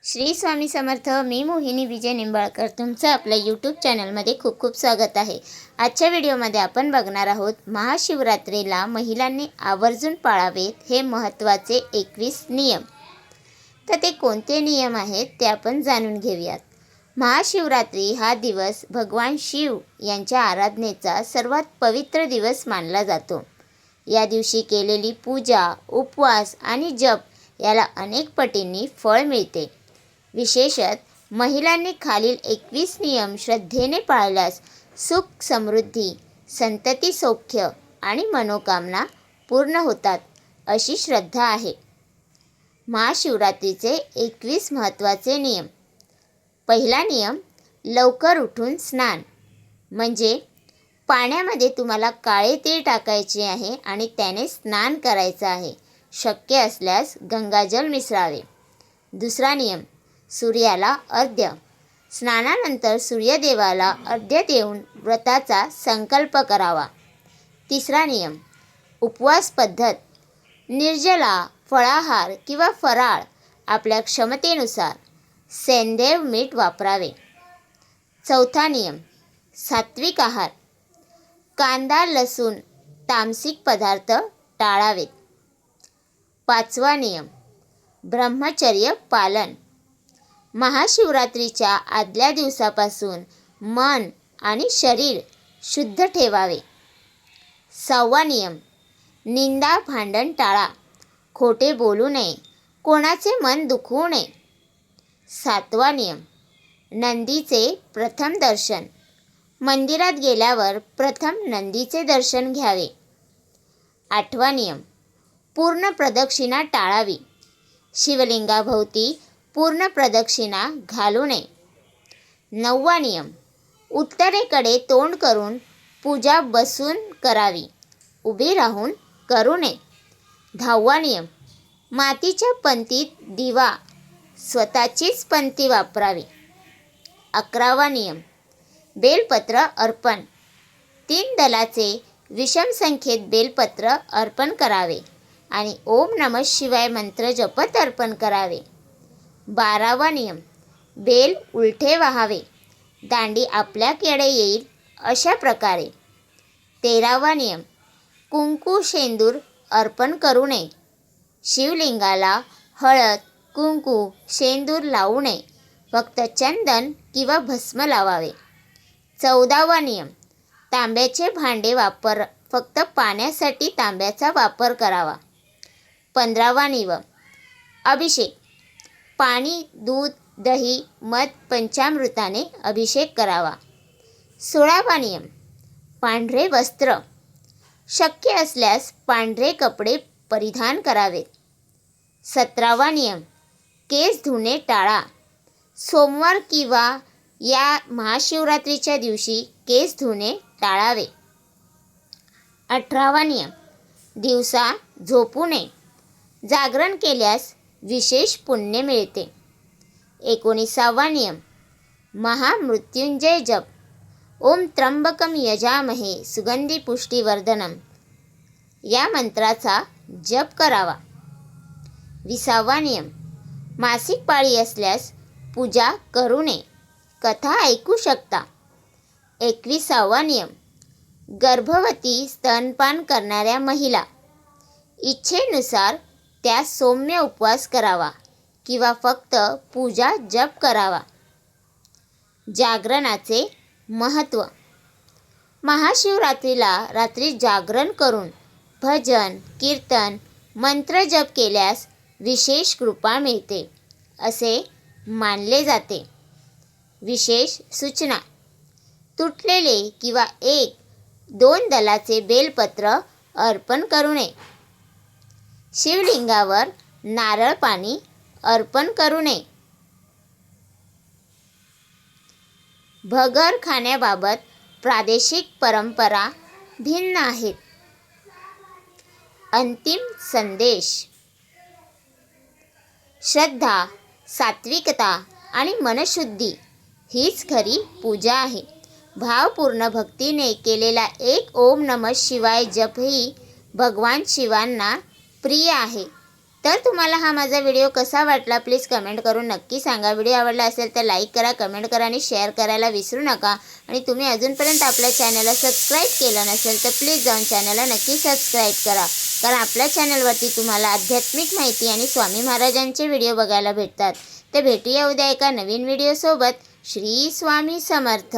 श्री स्वामी समर्थ. मी मोहिनी विजय निंबाळकर तुमचं आपल्या यूट्यूब चॅनलमध्ये खूप खूप स्वागत आहे. आजच्या व्हिडिओमध्ये आपण बघणार आहोत महाशिवरात्रीला महिलांनी आवर्जून पाळावेत हे महत्त्वाचे 21 नियम. तर ते कोणते नियम आहेत ते आपण जाणून घेऊयात. महाशिवरात्री हा दिवस भगवान शिव यांच्या आराधनेचा सर्वात पवित्र दिवस मानला जातो. या दिवशी केलेली पूजा, उपवास आणि जप याला अनेक पटींनी फळ मिळते. विशेषतः महिलांनी खालील 21 नियम श्रद्धेने पाळल्यास सुख, समृद्धी, संतती, सौख्य आणि मनोकामना पूर्ण होतात अशी श्रद्धा आहे. महाशिवरात्रीचे 21 महत्त्वाचे नियम. पहिला नियम, लवकर उठून स्नान. म्हणजे पाण्यामध्ये तुम्हाला काळे तीळ टाकायचे आहे आणि त्याने स्नान करायचं आहे. शक्य असल्यास गंगाजल मिसळावे. दुसरा नियम, सूर्याला अर्घ्य. स्नानानंतर सूर्यदेवाला अर्घ्य देऊन व्रताचा संकल्प करावा. तिसरा नियम, उपवास पद्धत. निर्जला, फळाहार किंवा फराळ आपल्या क्षमतेनुसार. सैंधव मीठ वापरावे. चौथा नियम, सात्विक आहार. कांदा, लसूण, तामसिक पदार्थ टाळावेत. पाचवा नियम, ब्रह्मचर्य पालन. महाशिवरात्रीच्या आदल्या दिवसापासून मन आणि शरीर शुद्ध ठेवावे. सहावा नियम, निंदा, भांडण टाळा. खोटे बोलू नये, कोणाचे मन दुखवू नये. सातवा नियम, नंदीचे प्रथम दर्शन. मंदिरात गेल्यावर प्रथम नंदीचे दर्शन घ्यावे. आठवा नियम, पूर्ण प्रदक्षिणा टाळावी. शिवलिंगाभोवती पूर्ण प्रदक्षिणा घालू नये. नववा नियम, उत्तरेकडे तोंड करून पूजा बसून करावी, उभी राहून करू नये. दहावा नियम, मातीच्या पंतीत दिवा, स्वतःचीच पंती वापरावी. अकरावा नियम, बेलपत्र अर्पण. 3 दलाचे विषम संख्येत बेलपत्र अर्पण करावे आणि ओम नमः शिवाय मंत्र जपत अर्पण करावे. 12वा नियम, बेल उलटे वाहावे. दांडी आपल्याकडे येईल अशा प्रकारे. 13वा नियम, कुंकू, शेंदूर अर्पण करू नये. शिवलिंगाला हळद, कुंकू, शेंदूर लावू नये. फक्त चंदन किंवा भस्म लावावे. 14वा नियम, तांब्याचे भांडे वापर. फक्त पाण्यासाठी तांब्याचा वापर करावा. 15वा नियम, अभिषेक. पाणी, दूध, दही, मध, पंचामृताने अभिषेक करावा. 16वा नियम, पांढरे वस्त्र. शक्य असल्यास पांढरे कपडे परिधान करावेत. 17वा नियम, केस धुणे टाळा. सोमवार किंवा या महाशिवरात्रीच्या दिवशी केस धुणे टाळावे. 18वा नियम, दिवसा झोपू नये. जागरण केल्यास विशेष पुण्य मिळते. 19वा नियम, महामृत्युंजय जप. ओम त्र्यंबकम यजामहे सुगंधी पुष्टिवर्धनम या मंत्राचा जप करावा. 20वा नियम, मासिक पाळी असल्यास पूजा करू नये, कथा ऐकू शकता. 21वा नियम, गर्भवती, स्तनपान करणाऱ्या महिला. इच्छेनुसार त्यास सौम्य उपवास करावा किंवा फक्त पूजा जप करावा. जागरणाचे महत्त्व. महाशिवरात्रीला रात्री जागरण करून भजन, कीर्तन, मंत्र जप केल्यास विशेष कृपा मिळते असे मानले जाते. विशेष सूचना. तुटलेले किंवा 1-2 दलाचे बेलपत्र अर्पण करू नये. शिवलिंगावर नारळ पाणी अर्पण करू नये. भगर खाण्याबाबत प्रादेशिक परंपरा भिन्न आहेत. अंतिम संदेश. श्रद्धा, सात्विकता आणि मनशुद्धी हीच खरी पूजा आहे. भावपूर्ण भक्तीने केलेला एक ओम नमः शिवाय जपही भगवान शिवांना प्रिय आहे. तर तुम्हाला हा माझा व्हिडिओ कसा वाटला प्लीज कमेंट करून नक्की सांगा. व्हिडिओ आवडला असेल तर लाईक करा, कमेंट करा आणि शेअर करायला विसरू नका. आणि तुम्ही अजूनपर्यंत आपल्या चॅनलला सबस्क्राईब केलं नसेल तर प्लीज जाऊन चॅनलला नक्की सबस्क्राईब करा. कारण आपल्या चॅनलवरती तुम्हाला आध्यात्मिक माहिती आणि स्वामी महाराजांचे व्हिडिओ बघायला भेटतात. तर भेटूया उद्या एका नवीन व्हिडिओसोबत. श्री स्वामी समर्थ.